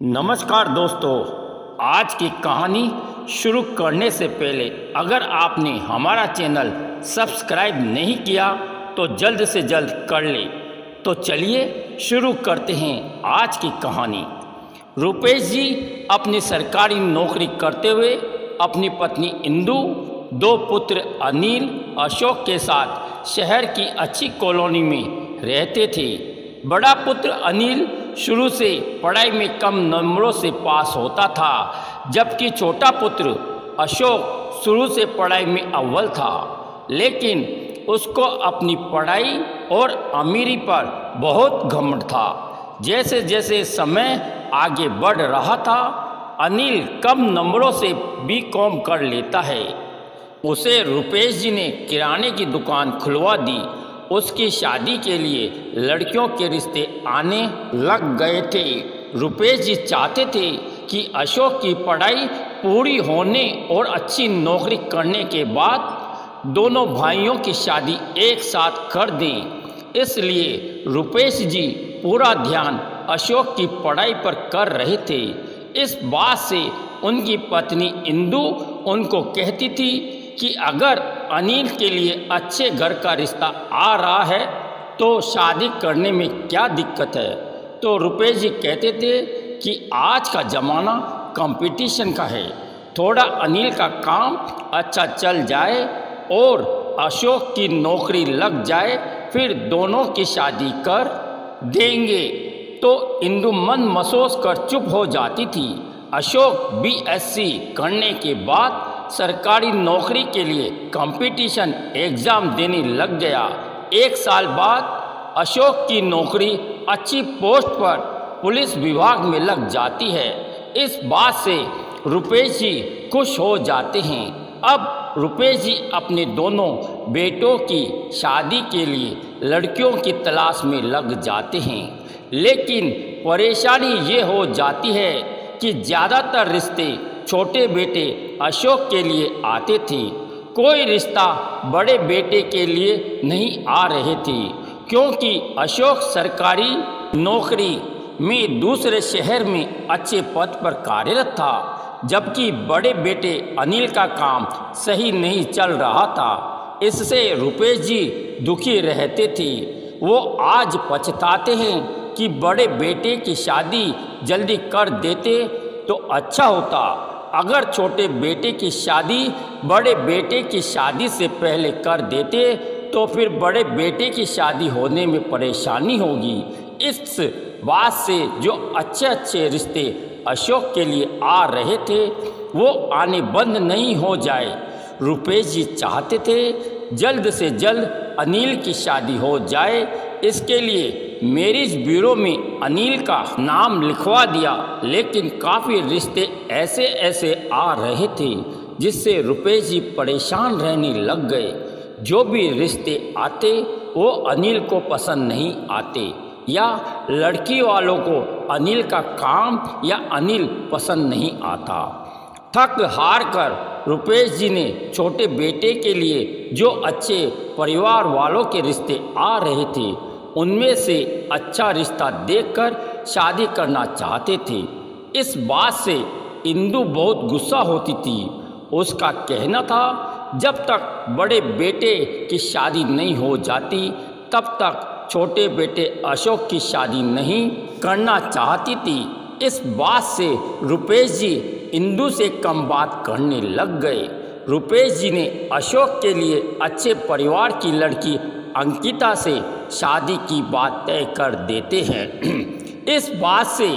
नमस्कार दोस्तों, आज की कहानी शुरू करने से पहले अगर आपने हमारा चैनल सब्सक्राइब नहीं किया तो जल्द से जल्द कर ले। तो चलिए शुरू करते हैं आज की कहानी। रुपेश जी अपनी सरकारी नौकरी करते हुए अपनी पत्नी इंदु, दो पुत्र अनिल, अशोक के साथ शहर की अच्छी कॉलोनी में रहते थे। बड़ा पुत्र अनिल शुरू से पढ़ाई में कम नंबरों से पास होता था, जबकि छोटा पुत्र अशोक शुरू से पढ़ाई में अव्वल था। लेकिन उसको अपनी पढ़ाई और अमीरी पर बहुत घमंड था। जैसे जैसे समय आगे बढ़ रहा था, अनिल कम नंबरों से बीकॉम कर लेता है। उसे रुपेश जी ने किराने की दुकान खुलवा दी। उसकी शादी के लिए लड़कियों के रिश्ते आने लग गए थे। रुपेश जी चाहते थे कि अशोक की पढ़ाई पूरी होने और अच्छी नौकरी करने के बाद दोनों भाइयों की शादी एक साथ कर दें। इसलिए रुपेश जी पूरा ध्यान अशोक की पढ़ाई पर कर रहे थे। इस बात से उनकी पत्नी इंदु उनको कहती थी कि अगर अनिल के लिए अच्छे घर का रिश्ता आ रहा है तो शादी करने में क्या दिक्कत है। तो रुपेश जी कहते थे कि आज का ज़माना कंपटीशन का है, थोड़ा अनिल का काम अच्छा चल जाए और अशोक की नौकरी लग जाए, फिर दोनों की शादी कर देंगे। तो इंदु मन महसूस कर चुप हो जाती थी। अशोक बीएससी करने के बाद सरकारी नौकरी के लिए कंपटीशन एग्ज़ाम देने लग गया। एक साल बाद अशोक की नौकरी अच्छी पोस्ट पर पुलिस विभाग में लग जाती है। इस बात से रुपेश जी खुश हो जाते हैं। अब रुपेश जी अपने दोनों बेटों की शादी के लिए लड़कियों की तलाश में लग जाते हैं। लेकिन परेशानी ये हो जाती है कि ज़्यादातर रिश्ते छोटे बेटे अशोक के लिए आते थे। कोई रिश्ता बड़े बेटे के लिए नहीं आ रहे थे, क्योंकि अशोक सरकारी नौकरी में दूसरे शहर में अच्छे पद पर कार्यरत था, जबकि बड़े बेटे अनिल का काम सही नहीं चल रहा था। इससे रुपेश जी दुखी रहते थे। वो आज पछताते हैं कि बड़े बेटे की शादी जल्दी कर देते तो अच्छा होता। अगर छोटे बेटे की शादी बड़े बेटे की शादी से पहले कर देते तो फिर बड़े बेटे की शादी होने में परेशानी होगी। इस बात से जो अच्छे अच्छे रिश्ते अशोक के लिए आ रहे थे वो आने बंद नहीं हो जाए। रुपेश जी चाहते थे जल्द से जल्द अनिल की शादी हो जाए। इसके लिए मैरिज ब्यूरो में अनिल का नाम लिखवा दिया, लेकिन काफ़ी रिश्ते ऐसे ऐसे आ रहे थे जिससे रुपेश जी परेशान रहने लग गए। जो भी रिश्ते आते वो अनिल को पसंद नहीं आते, या लड़की वालों को अनिल का काम या अनिल पसंद नहीं आता। थक हार कर रुपेश जी ने छोटे बेटे के लिए जो अच्छे परिवार वालों के रिश्ते आ रहे थे उनमें से अच्छा रिश्ता देखकर शादी करना चाहते थे। इस बात से इंदु बहुत गुस्सा होती थी। उसका कहना था जब तक बड़े बेटे की शादी नहीं हो जाती तब तक छोटे बेटे अशोक की शादी नहीं करना चाहती थी। इस बात से रुपेश जी इंदु से कम बात करने लग गए। रुपेश जी ने अशोक के लिए अच्छे परिवार की लड़की अंकिता से शादी की बात तय कर देते हैं। इस बात से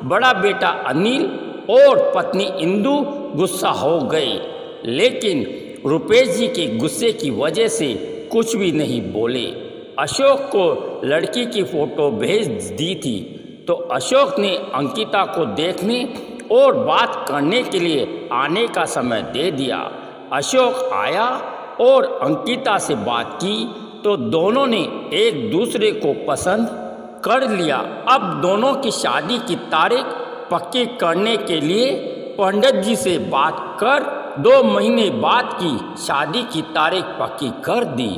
बड़ा बेटा अनिल और पत्नी इंदु गुस्सा हो गए, लेकिन रुपेश जी के गुस्से की वजह से कुछ भी नहीं बोले। अशोक को लड़की की फ़ोटो भेज दी थी तो अशोक ने अंकिता को देखने और बात करने के लिए आने का समय दे दिया। अशोक आया और अंकिता से बात की तो दोनों ने एक दूसरे को पसंद कर लिया। अब दोनों की शादी की तारीख पक्की करने के लिए पंडित जी से बात कर 2 महीने बाद की शादी की तारीख पक्की कर दी।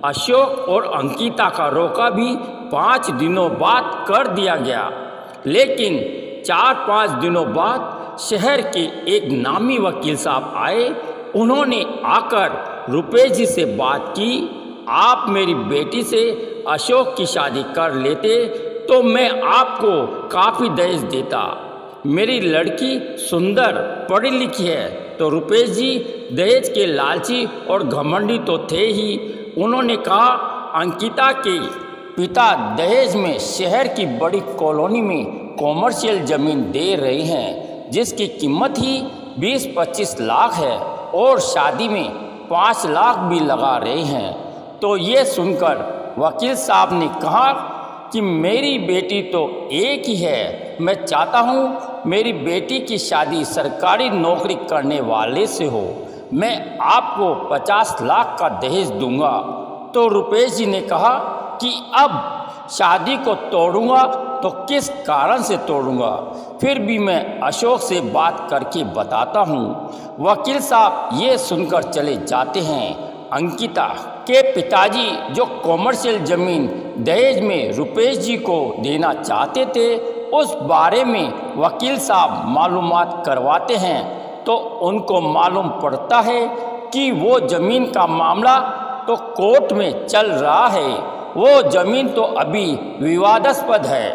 अशोक और अंकिता का रोका भी 5 दिनों बाद कर दिया गया, लेकिन 4-5 दिनों बाद शहर के एक नामी वकील साहब आए। उन्होंने आकर रुपेश जी से बात की, आप मेरी बेटी से अशोक की शादी कर लेते तो मैं आपको काफ़ी दहेज देता। मेरी लड़की सुंदर पढ़ी लिखी है। तो रुपेश जी दहेज के लालची और घमंडी तो थे ही। उन्होंने कहा, अंकिता के पिता दहेज में शहर की बड़ी कॉलोनी में कॉमर्शियल ज़मीन दे रहे हैं, जिसकी कीमत ही 20-25 लाख है और शादी में 5 लाख भी लगा रहे हैं। तो ये सुनकर वकील साहब ने कहा कि मेरी बेटी तो एक ही है, मैं चाहता हूँ मेरी बेटी की शादी सरकारी नौकरी करने वाले से हो, मैं आपको 50 लाख का दहेज दूंगा। तो रुपेश जी ने कहा कि अब शादी को तोड़ूंगा तो किस कारण से तोड़ूंगा, फिर भी मैं अशोक से बात करके बताता हूँ। वकील साहब ये सुनकर चले जाते हैं। अंकिता के पिताजी जो कॉमर्शियल ज़मीन दहेज में रुपेश जी को देना चाहते थे, उस बारे में वकील साहब मालूमात करवाते हैं तो उनको मालूम पड़ता है कि वो ज़मीन का मामला तो कोर्ट में चल रहा है, वो ज़मीन तो अभी विवादास्पद है।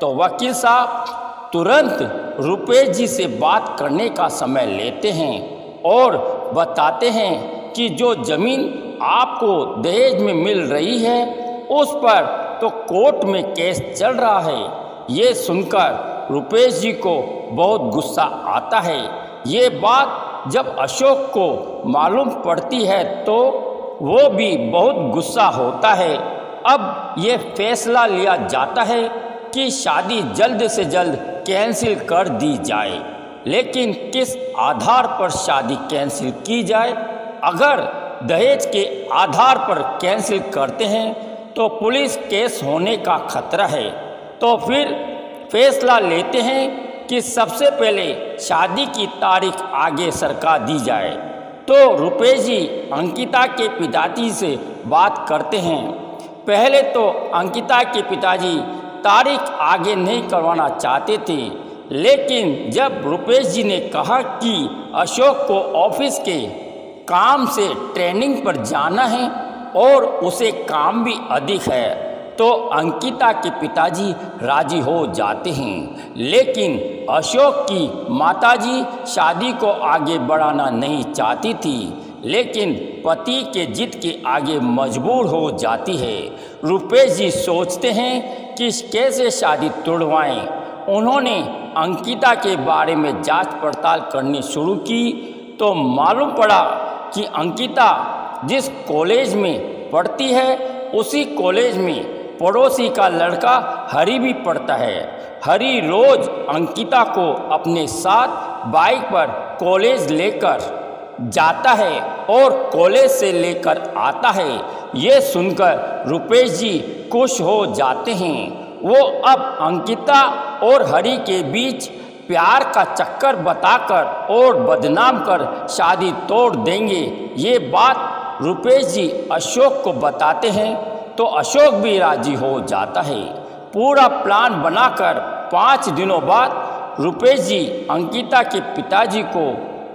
तो वकील साहब तुरंत रुपेश जी से बात करने का समय लेते हैं और बताते हैं कि जो ज़मीन आपको दहेज में मिल रही है उस पर तो कोर्ट में केस चल रहा है। ये सुनकर रुपेश जी को बहुत गुस्सा आता है। ये बात जब अशोक को मालूम पड़ती है तो वो भी बहुत गुस्सा होता है। अब ये फैसला लिया जाता है कि शादी जल्द से जल्द कैंसिल कर दी जाए। लेकिन किस आधार पर शादी कैंसिल की जाए? अगर दहेज के आधार पर कैंसिल करते हैं तो पुलिस केस होने का खतरा है। तो फिर फैसला लेते हैं कि सबसे पहले शादी की तारीख आगे सरका दी जाए। तो रुपेश जी अंकिता के पिताजी से बात करते हैं। पहले तो अंकिता के पिताजी तारीख आगे नहीं करवाना चाहते थे, लेकिन जब रुपेश जी ने कहा कि अशोक को ऑफिस के काम से ट्रेनिंग पर जाना है और उसे काम भी अधिक है, तो अंकिता के पिताजी राजी हो जाते हैं। लेकिन अशोक की माताजी शादी को आगे बढ़ाना नहीं चाहती थी, लेकिन पति के जिद के आगे मजबूर हो जाती है। रुपेश जी सोचते हैं कि कैसे शादी तोड़वाएं। उन्होंने अंकिता के बारे में जांच पड़ताल करनी शुरू की तो मालूम पड़ा कि अंकिता जिस कॉलेज में पढ़ती है उसी कॉलेज में पड़ोसी का लड़का हरी भी पढ़ता है। हरी रोज अंकिता को अपने साथ बाइक पर कॉलेज लेकर जाता है और कॉलेज से लेकर आता है। ये सुनकर रुपेश जी खुश हो जाते हैं। वो अब अंकिता और हरी के बीच प्यार का चक्कर बताकर और बदनाम कर शादी तोड़ देंगे। ये बात रुपेश जी अशोक को बताते हैं तो अशोक भी राजी हो जाता है। पूरा प्लान बनाकर 5 दिनों बाद रुपेश जी अंकिता के पिताजी को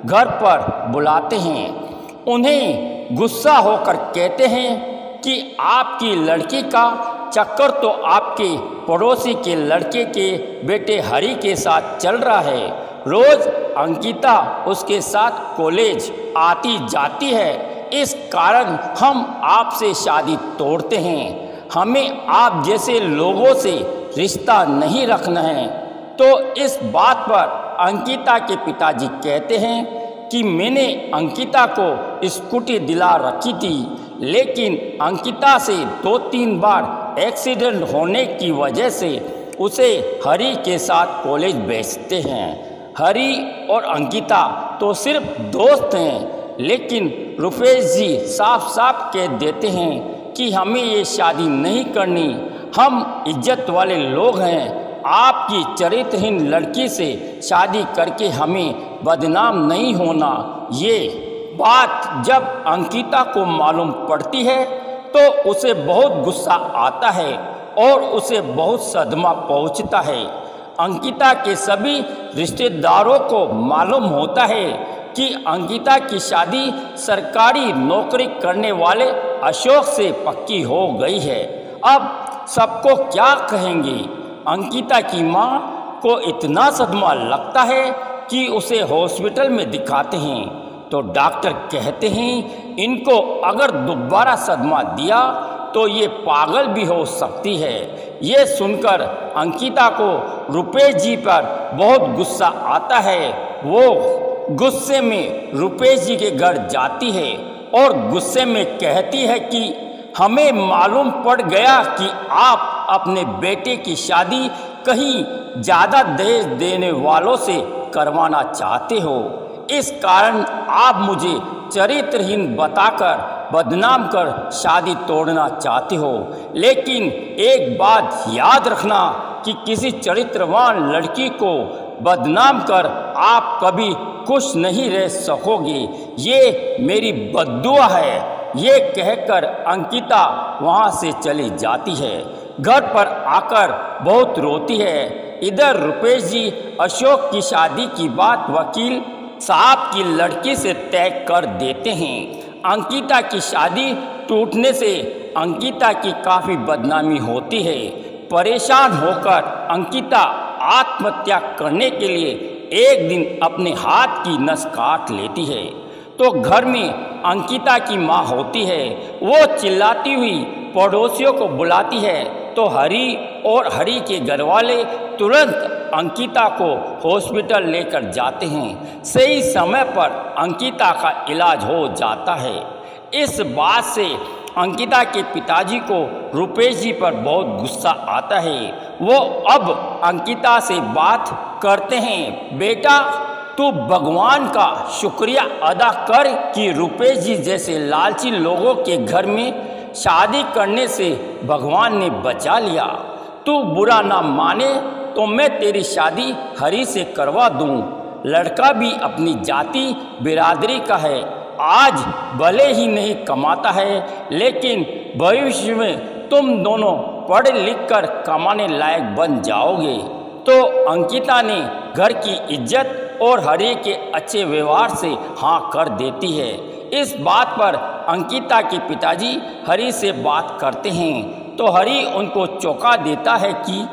घर पर बुलाते हैं। उन्हें गुस्सा होकर कहते हैं कि आपकी लड़की का चक्कर तो आपके पड़ोसी के लड़के के बेटे हरी के साथ चल रहा है। रोज अंकिता उसके साथ कॉलेज आती जाती है, इस कारण हम आपसे शादी तोड़ते हैं। हमें आप जैसे लोगों से रिश्ता नहीं रखना है। तो इस बात पर अंकिता के पिताजी कहते हैं कि मैंने अंकिता को स्कूटी दिला रखी थी, लेकिन अंकिता से 2-3 बार एक्सीडेंट होने की वजह से उसे हरी के साथ कॉलेज भेजते हैं। हरी और अंकिता तो सिर्फ दोस्त हैं, लेकिन रुपेश जी साफ साफ कह देते हैं कि हमें ये शादी नहीं करनी, हम इज्जत वाले लोग हैं। आपकी चरित्रहीन लड़की से शादी करके हमें बदनाम नहीं होना। ये बात जब अंकिता को मालूम पड़ती है तो उसे बहुत गुस्सा आता है और उसे बहुत सदमा पहुंचता है। अंकिता के सभी रिश्तेदारों को मालूम होता है कि अंकिता की शादी सरकारी नौकरी करने वाले अशोक से पक्की हो गई है। अब सबको क्या कहेंगे। अंकिता की माँ को इतना सदमा लगता है कि उसे हॉस्पिटल में दिखाते हैं तो डॉक्टर कहते हैं इनको अगर दोबारा सदमा दिया तो ये पागल भी हो सकती है। ये सुनकर अंकिता को रुपेश जी पर बहुत गुस्सा आता है। वो गुस्से में रुपेश जी के घर जाती है और गुस्से में कहती है कि हमें मालूम पड़ गया कि आप अपने बेटे की शादी कहीं ज़्यादा दहेज देने वालों से करवाना चाहते हो। इस कारण आप मुझे चरित्रहीन बताकर बदनाम कर शादी तोड़ना चाहते हो। लेकिन एक बात याद रखना कि किसी चरित्रवान लड़की को बदनाम कर आप कभी खुश नहीं रह सकोगे। ये मेरी बद्दुआ है। ये कहकर अंकिता वहाँ से चली जाती है। घर पर आकर बहुत रोती है। इधर रुपेश जी अशोक की शादी की बात वकील साहब की लड़की से तय कर देते हैं। अंकिता की शादी टूटने से अंकिता की काफ़ी बदनामी होती है। परेशान होकर अंकिता आत्महत्या करने के लिए एक दिन अपने हाथ की नस काट लेती है। तो घर में अंकिता की माँ होती है। वो चिल्लाती हुई पड़ोसियों को बुलाती है तो हरी और हरी के घरवाले तुरंत अंकिता को हॉस्पिटल लेकर जाते हैं। सही समय पर अंकिता का इलाज हो जाता है। इस बात से अंकिता के पिताजी को रुपेश जी पर बहुत गुस्सा आता है। वो अब अंकिता से बात करते हैं, बेटा तू भगवान का शुक्रिया अदा कर कि रुपेश जी जैसे लालची लोगों के घर में शादी करने से भगवान ने बचा लिया। तू बुरा ना माने तो मैं तेरी शादी हरी से करवा दूं। लड़का भी अपनी जाति बिरादरी का है। आज भले ही नहीं कमाता है लेकिन भविष्य में तुम दोनों पढ़ लिख कर कमाने लायक बन जाओगे। तो अंकिता ने घर की इज्जत और हरी के अच्छे व्यवहार से हाँ कर देती है। इस बात पर अंकिता के पिताजी हरी से बात करते हैं तो हरी उनको चौंका देता है कि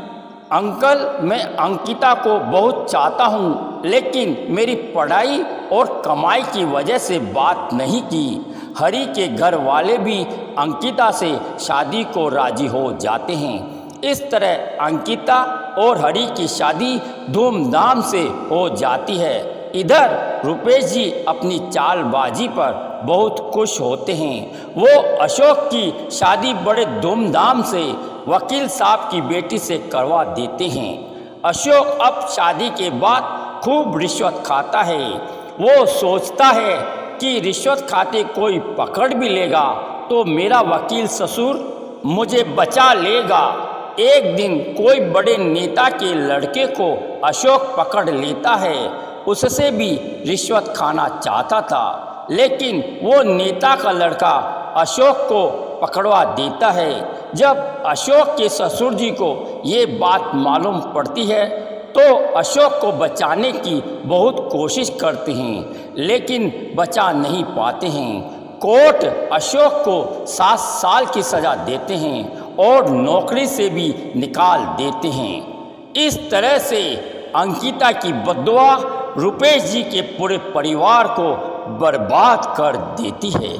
अंकल मैं अंकिता को बहुत चाहता हूँ लेकिन मेरी पढ़ाई और कमाई की वजह से बात नहीं की। हरी के घर वाले भी अंकिता से शादी को राजी हो जाते हैं। इस तरह अंकिता और हरी की शादी धूमधाम से हो जाती है। इधर रुपेश जी अपनी चालबाजी पर बहुत खुश होते हैं। वो अशोक की शादी बड़े धूमधाम से वकील साहब की बेटी से करवा देते हैं। अशोक अब शादी के बाद खूब रिश्वत खाता है। वो सोचता है कि रिश्वत खाते कोई पकड़ भी लेगा तो मेरा वकील ससुर मुझे बचा लेगा। एक दिन कोई बड़े नेता के लड़के को अशोक पकड़ लेता है। उससे भी रिश्वत खाना चाहता था लेकिन वो नेता का लड़का अशोक को पकड़वा देता है। जब अशोक के ससुर जी को ये बात मालूम पड़ती है तो अशोक को बचाने की बहुत कोशिश करते हैं लेकिन बचा नहीं पाते हैं। कोर्ट अशोक को 7 साल की सज़ा देते हैं और नौकरी से भी निकाल देते हैं। इस तरह से अंकिता की बद्दुआ रुपेश जी के पूरे परिवार को बर्बाद कर देती है।